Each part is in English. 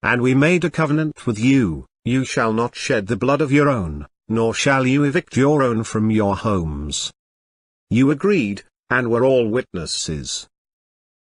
and we made a covenant with you, you shall not shed the blood of your own, nor shall you evict your own from your homes. You agreed, and were all witnesses.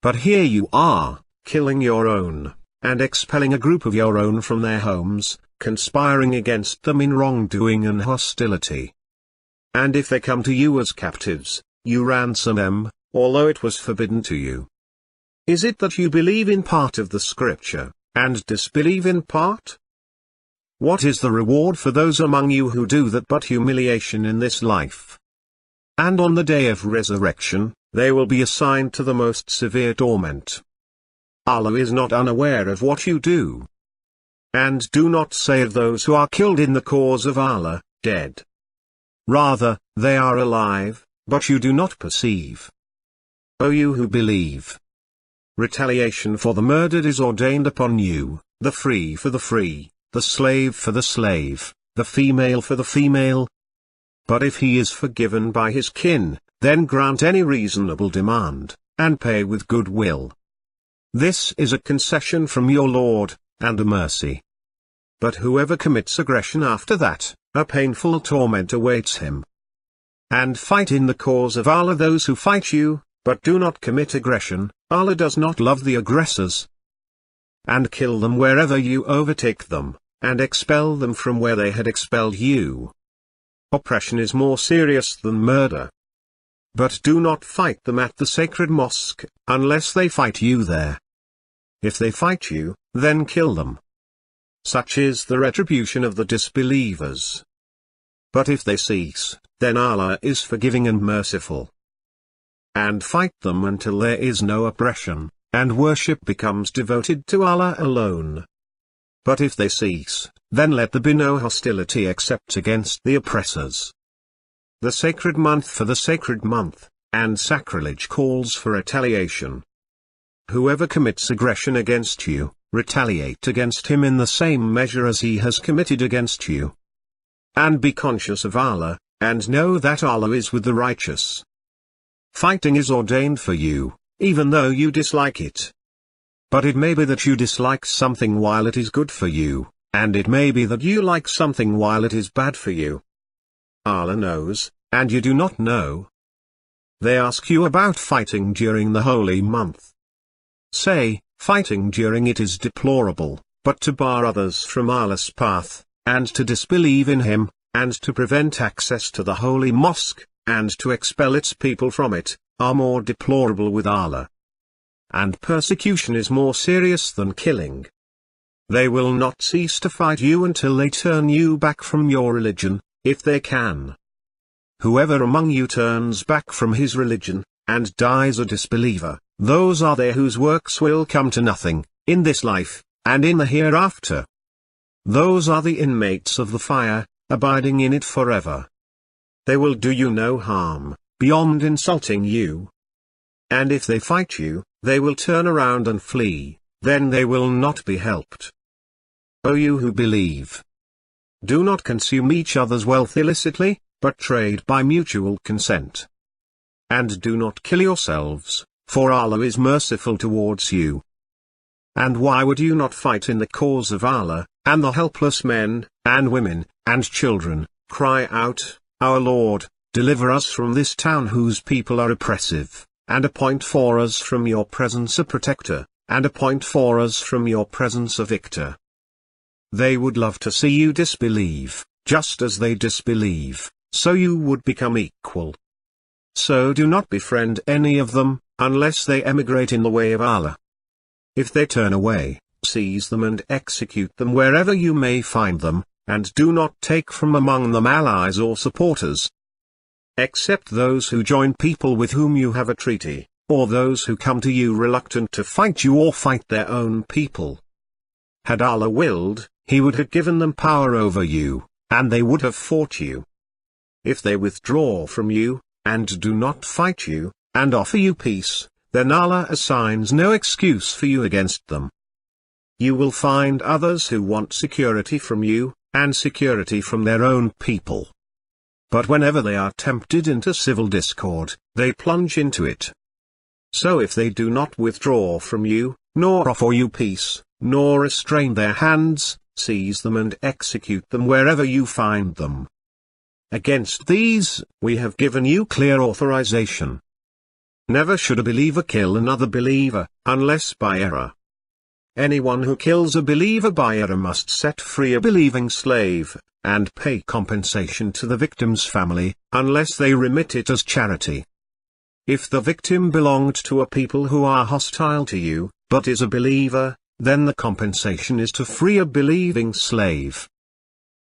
But here you are, killing your own, and expelling a group of your own from their homes, conspiring against them in wrongdoing and hostility. And if they come to you as captives, you ransom them, although it was forbidden to you. Is it that you believe in part of the scripture, and disbelieve in part? What is the reward for those among you who do that but humiliation in this life? And on the day of resurrection, they will be assigned to the most severe torment. Allah is not unaware of what you do. And do not say of those who are killed in the cause of Allah, dead. Rather, they are alive, but you do not perceive. O you who believe! Retaliation for the murdered is ordained upon you, the free for the free, the slave for the slave, the female for the female. But if he is forgiven by his kin, then grant any reasonable demand, and pay with good will. This is a concession from your Lord, and a mercy. But whoever commits aggression after that, a painful torment awaits him. And fight in the cause of Allah those who fight you, but do not commit aggression. Allah does not love the aggressors. And kill them wherever you overtake them, and expel them from where they had expelled you. Oppression is more serious than murder. But do not fight them at the sacred mosque, unless they fight you there. If they fight you, then kill them. Such is the retribution of the disbelievers. But if they cease, then Allah is forgiving and merciful. And fight them until there is no oppression, and worship becomes devoted to Allah alone. But if they cease, then let there be no hostility except against the oppressors. The sacred month for the sacred month, and sacrilege calls for retaliation. Whoever commits aggression against you, retaliate against him in the same measure as he has committed against you. And be conscious of Allah, and know that Allah is with the righteous. Fighting is ordained for you, even though you dislike it. But it may be that you dislike something while it is good for you, and it may be that you like something while it is bad for you. Allah knows, and you do not know. They ask you about fighting during the holy month. Say, fighting during it is deplorable, but to bar others from Allah's path, and to disbelieve in Him, and to prevent access to the holy mosque, and to expel its people from it, are more deplorable with Allah. And persecution is more serious than killing. They will not cease to fight you until they turn you back from your religion, if they can. Whoever among you turns back from his religion, and dies a disbeliever, those are they whose works will come to nothing, in this life, and in the hereafter. Those are the inmates of the fire, abiding in it forever. They will do you no harm, beyond insulting you. And if they fight you, they will turn around and flee, then they will not be helped. O you who believe! Do not consume each other's wealth illicitly, but trade by mutual consent. And do not kill yourselves, for Allah is merciful towards you. And why would you not fight in the cause of Allah, and the helpless men, and women, and children, cry out, Our Lord, deliver us from this town whose people are oppressive, and appoint for us from your presence a protector, and appoint for us from your presence a victor. They would love to see you disbelieve, just as they disbelieve, so you would become equal. So do not befriend any of them, unless they emigrate in the way of Allah. If they turn away, seize them and execute them wherever you may find them, and do not take from among them allies or supporters. Except those who join people with whom you have a treaty, or those who come to you reluctant to fight you or fight their own people. Had Allah willed, He would have given them power over you, and they would have fought you. If they withdraw from you, and do not fight you, and offer you peace, then Allah assigns no excuse for you against them. You will find others who want security from you, and security from their own people. But whenever they are tempted into civil discord, they plunge into it. So if they do not withdraw from you, nor offer you peace, nor restrain their hands, seize them and execute them wherever you find them. Against these, we have given you clear authorization. Never should a believer kill another believer, unless by error. Anyone who kills a believer by error must set free a believing slave, and pay compensation to the victim's family, unless they remit it as charity. If the victim belonged to a people who are hostile to you, but is a believer, then the compensation is to free a believing slave.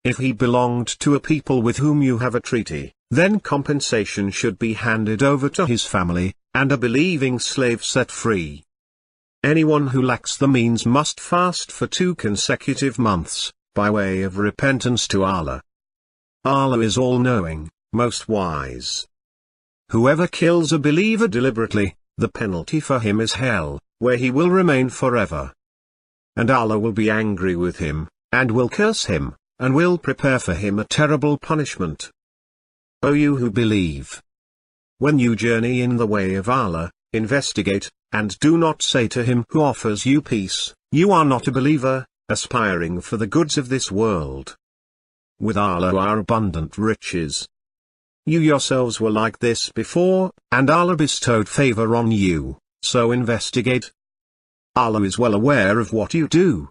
If he belonged to a people with whom you have a treaty, then compensation should be handed over to his family, and a believing slave set free. Anyone who lacks the means must fast for 2 consecutive months, by way of repentance to Allah. Allah is all-knowing, most wise. Whoever kills a believer deliberately, the penalty for him is hell, where he will remain forever. And Allah will be angry with him, and will curse him, and will prepare for him a terrible punishment. O you who believe! When you journey in the way of Allah, investigate, and do not say to him who offers you peace, you are not a believer, aspiring for the goods of this world. With Allah are abundant riches. You yourselves were like this before, and Allah bestowed favor on you, so investigate. Allah is well aware of what you do.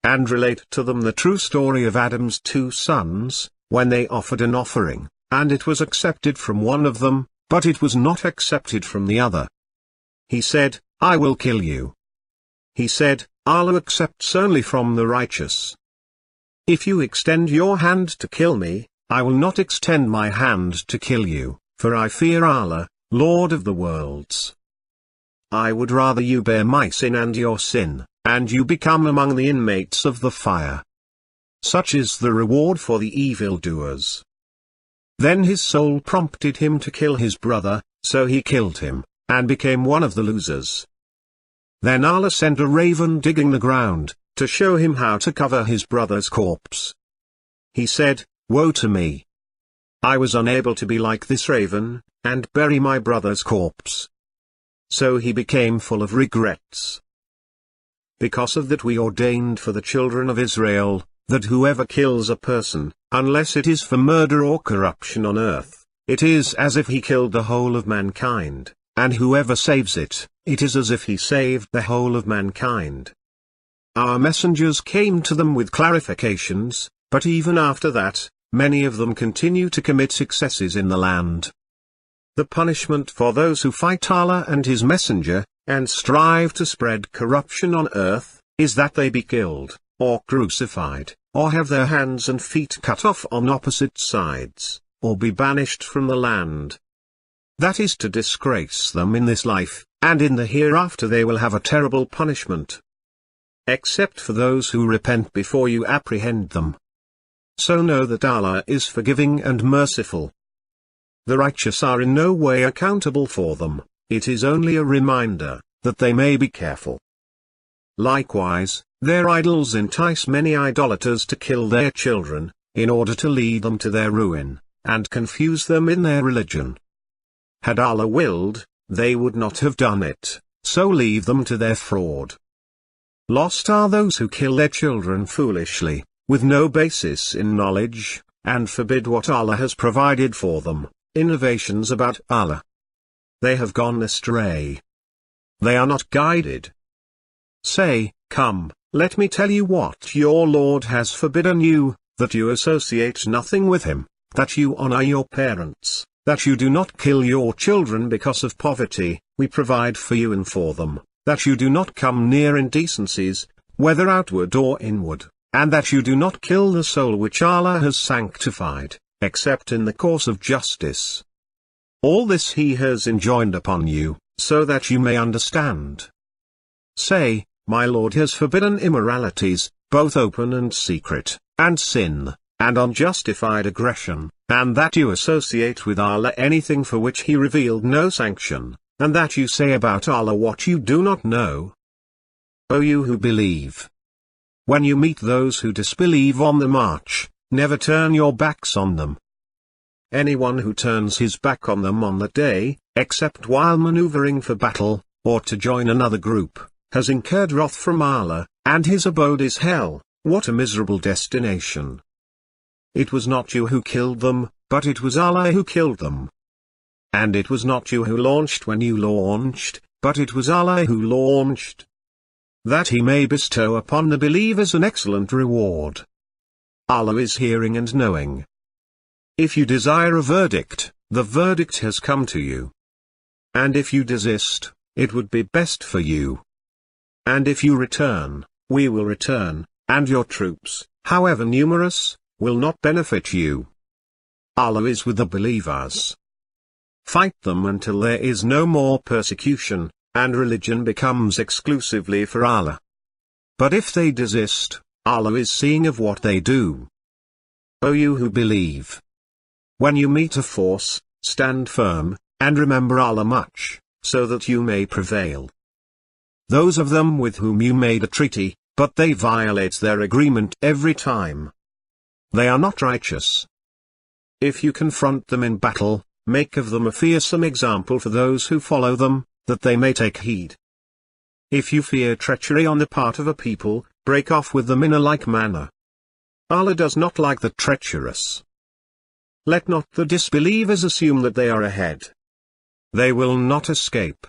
And relate to them the true story of Adam's 2 sons, when they offered an offering, and it was accepted from one of them, but it was not accepted from the other. He said, I will kill you. He said, Allah accepts only from the righteous. If you extend your hand to kill me, I will not extend my hand to kill you, for I fear Allah, Lord of the worlds. I would rather you bear my sin and your sin, and you become among the inmates of the fire. Such is the reward for the evildoers. Then his soul prompted him to kill his brother, so he killed him, and became one of the losers. Then Allah sent a raven digging the ground, to show him how to cover his brother's corpse. He said, Woe to me! I was unable to be like this raven, and bury my brother's corpse. So he became full of regrets. Because of that we ordained for the children of Israel, that whoever kills a person, unless it is for murder or corruption on earth, it is as if he killed the whole of mankind, and whoever saves it, it is as if he saved the whole of mankind. Our messengers came to them with clarifications, but even after that, many of them continue to commit excesses in the land. The punishment for those who fight Allah and His Messenger, and strive to spread corruption on earth, is that they be killed, or crucified, or have their hands and feet cut off on opposite sides, or be banished from the land. That is to disgrace them in this life, and in the hereafter they will have a terrible punishment. Except for those who repent before you apprehend them. So know that Allah is forgiving and merciful. The righteous are in no way accountable for them, it is only a reminder, that they may be careful. Likewise, their idols entice many idolaters to kill their children, in order to lead them to their ruin, and confuse them in their religion. Had Allah willed, they would not have done it, so leave them to their fraud. Lost are those who kill their children foolishly, with no basis in knowledge, and forbid what Allah has provided for them, innovations about Allah. They have gone astray. They are not guided. Say, Come, let me tell you what your Lord has forbidden you, that you associate nothing with Him, that you honor your parents, that you do not kill your children because of poverty, we provide for you and for them, that you do not come near indecencies, whether outward or inward, and that you do not kill the soul which Allah has sanctified, except in the course of justice. All this He has enjoined upon you, so that you may understand. Say, My Lord has forbidden immoralities, both open and secret, and sin, and unjustified aggression, and that you associate with Allah anything for which He revealed no sanction, and that you say about Allah what you do not know. O you who believe! When you meet those who disbelieve on the march, never turn your backs on them. Anyone who turns his back on them on the day, except while maneuvering for battle, or to join another group, has incurred wrath from Allah, and his abode is hell. What a miserable destination. It was not you who killed them, but it was Allah who killed them. And it was not you who launched when you launched, but it was Allah who launched. That He may bestow upon the believers an excellent reward. Allah is hearing and knowing. If you desire a verdict, the verdict has come to you. And if you desist, it would be best for you. And if you return, we will return, and your troops, however numerous, will not benefit you. Allah is with the believers. Fight them until there is no more persecution, and religion becomes exclusively for Allah. But if they desist, Allah is seeing of what they do. O you who believe! When you meet a force, stand firm, and remember Allah much, so that you may prevail. Those of them with whom you made a treaty, but they violate their agreement every time. They are not righteous. If you confront them in battle, make of them a fearsome example for those who follow them, that they may take heed. If you fear treachery on the part of a people, break off with them in a like manner. Allah does not like the treacherous. Let not the disbelievers assume that they are ahead. They will not escape.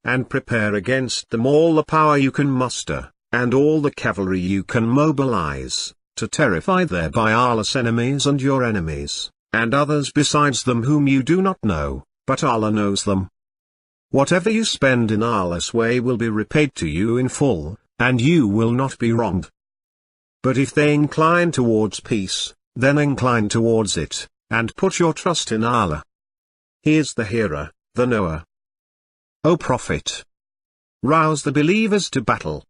And prepare against them all the power you can muster, and all the cavalry you can mobilize, to terrify thereby Allah's enemies and your enemies, and others besides them whom you do not know, but Allah knows them. Whatever you spend in Allah's way will be repaid to you in full, and you will not be wronged. But if they incline towards peace, then incline towards it, and put your trust in Allah. He is the hearer, the knower. O Prophet! Rouse the believers to battle.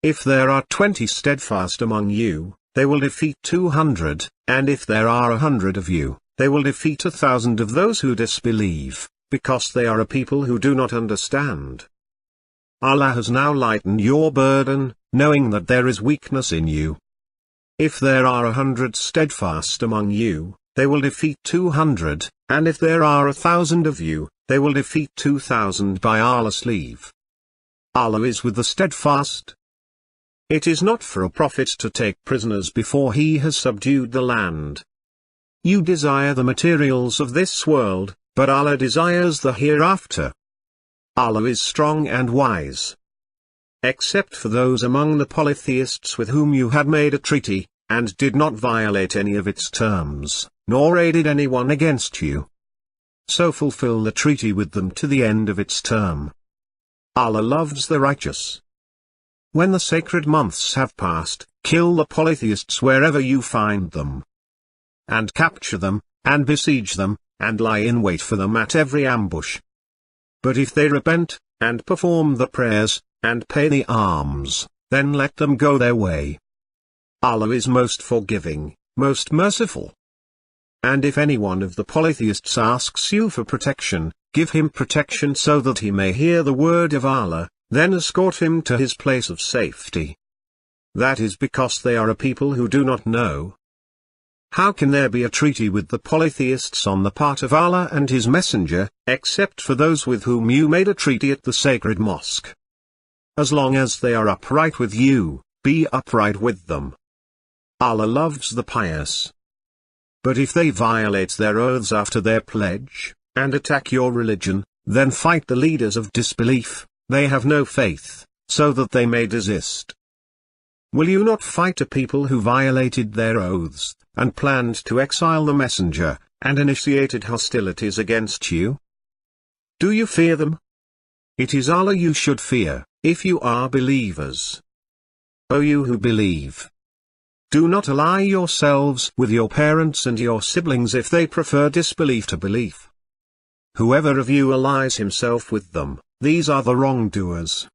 If there are 20 steadfast among you, they will defeat 200, and if there are 100 of you, they will defeat 1,000 of those who disbelieve, because they are a people who do not understand. Allah has now lightened your burden, knowing that there is weakness in you. If there are 100 steadfast among you, they will defeat 200, and if there are 1,000 of you, they will defeat 2,000 by Allah's leave. Allah is with the steadfast. It is not for a prophet to take prisoners before he has subdued the land. You desire the materials of this world, but Allah desires the hereafter. Allah is strong and wise. Except for those among the polytheists with whom you had made a treaty, and did not violate any of its terms, nor aided anyone against you. So fulfill the treaty with them to the end of its term. Allah loves the righteous. When the sacred months have passed, kill the polytheists wherever you find them. And capture them, and besiege them, and lie in wait for them at every ambush. But if they repent, and perform the prayers, and pay the alms, then let them go their way. Allah is most forgiving, most merciful. And if any one of the polytheists asks you for protection, give him protection so that he may hear the word of Allah, then escort him to his place of safety. That is because they are a people who do not know. How can there be a treaty with the polytheists on the part of Allah and His Messenger, except for those with whom you made a treaty at the sacred mosque? As long as they are upright with you, be upright with them. Allah loves the pious. But if they violate their oaths after their pledge, and attack your religion, then fight the leaders of disbelief. They have no faith, so that they may desist. Will you not fight a people who violated their oaths, and planned to exile the messenger, and initiated hostilities against you? Do you fear them? It is Allah you should fear, if you are believers. O you who believe! Do not ally yourselves with your parents and your siblings if they prefer disbelief to belief. Whoever of you allies himself with them, these are the wrongdoers.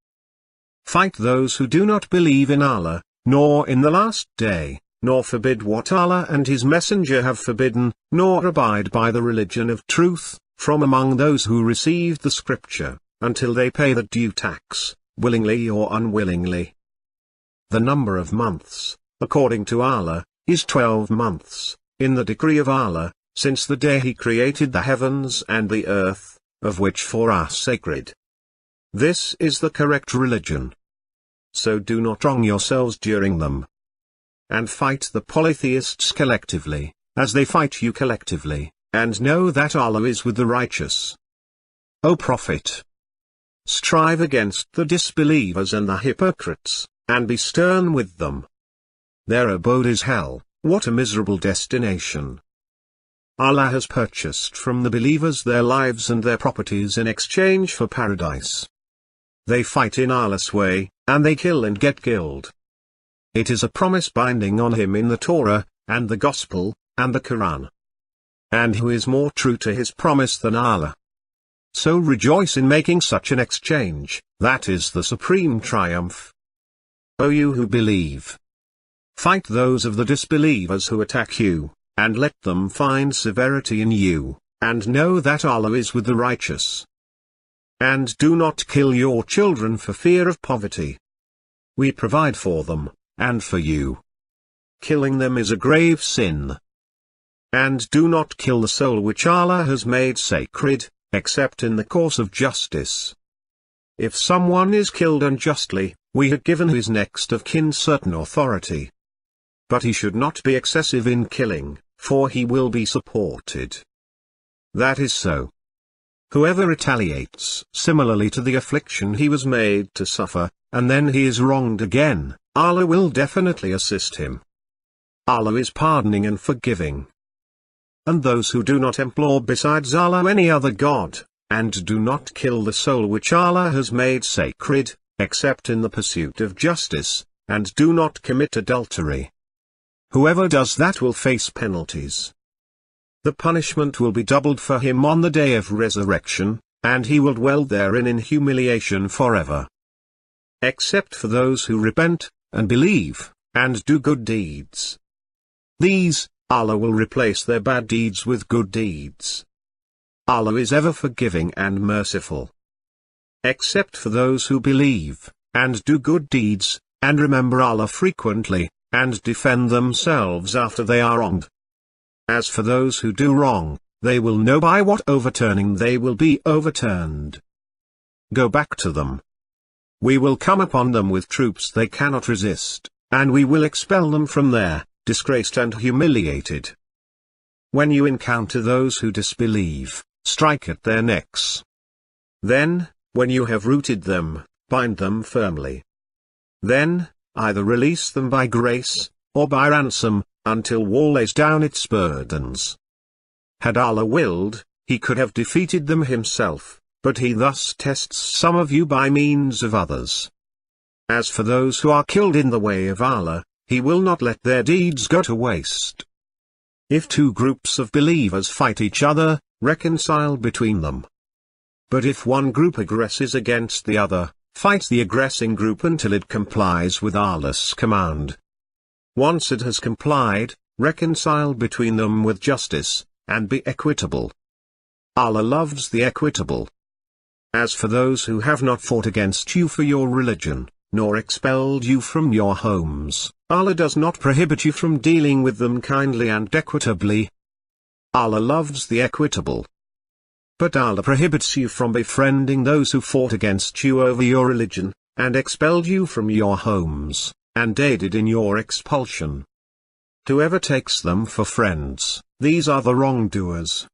Fight those who do not believe in Allah, nor in the last day, nor forbid what Allah and His Messenger have forbidden, nor abide by the religion of truth, from among those who received the scripture, until they pay the due tax, willingly or unwillingly. The number of months, according to Allah, is 12 months, in the decree of Allah, since the day He created the heavens and the earth, of which 4 are sacred. This is the correct religion. so do not wrong yourselves during them. And fight the polytheists collectively, as they fight you collectively, and know that Allah is with the righteous. O Prophet! Strive against the disbelievers and the hypocrites, and be stern with them. Their abode is hell, what a miserable destination. Allah has purchased from the believers their lives and their properties in exchange for paradise. They fight in Allah's way, and they kill and get killed. It is a promise binding on him in the Torah, and the Gospel, and the Quran. And who is more true to his promise than Allah? So rejoice in making such an exchange, that is the supreme triumph. O you who believe! Fight those of the disbelievers who attack you, and let them find severity in you, and know that Allah is with the righteous. And do not kill your children for fear of poverty. We provide for them, and for you. Killing them is a grave sin. And do not kill the soul which Allah has made sacred, except in the course of justice. If someone is killed unjustly, we have given his next of kin certain authority. But he should not be excessive in killing, for he will be supported. That is so. Whoever retaliates similarly to the affliction he was made to suffer, and then he is wronged again, Allah will definitely assist him. Allah is pardoning and forgiving. And those who do not implore besides Allah any other god, and do not kill the soul which Allah has made sacred, except in the pursuit of justice, and do not commit adultery. Whoever does that will face penalties. The punishment will be doubled for him on the day of resurrection, and he will dwell therein in humiliation forever. Except for those who repent, and believe, and do good deeds. These, Allah will replace their bad deeds with good deeds. Allah is ever forgiving and merciful. Except for those who believe, and do good deeds, and remember Allah frequently, and defend themselves after they are wronged. As for those who do wrong, they will know by what overturning they will be overturned. Go back to them. We will come upon them with troops they cannot resist, and we will expel them from there, disgraced and humiliated. When you encounter those who disbelieve, strike at their necks. Then, when you have routed them, bind them firmly. Then, either release them by grace, or by ransom, until war lays down its burdens. Had Allah willed, he could have defeated them himself, but he thus tests some of you by means of others. As for those who are killed in the way of Allah, he will not let their deeds go to waste. If two groups of believers fight each other, reconcile between them. But if one group aggresses against the other, fight the aggressing group until it complies with Allah's command. Once it has complied, reconcile between them with justice, and be equitable. Allah loves the equitable. As for those who have not fought against you for your religion, nor expelled you from your homes, Allah does not prohibit you from dealing with them kindly and equitably. Allah loves the equitable. But Allah prohibits you from befriending those who fought against you over your religion, and expelled you from your homes, and aided in your expulsion. Whoever takes them for friends, these are the wrongdoers.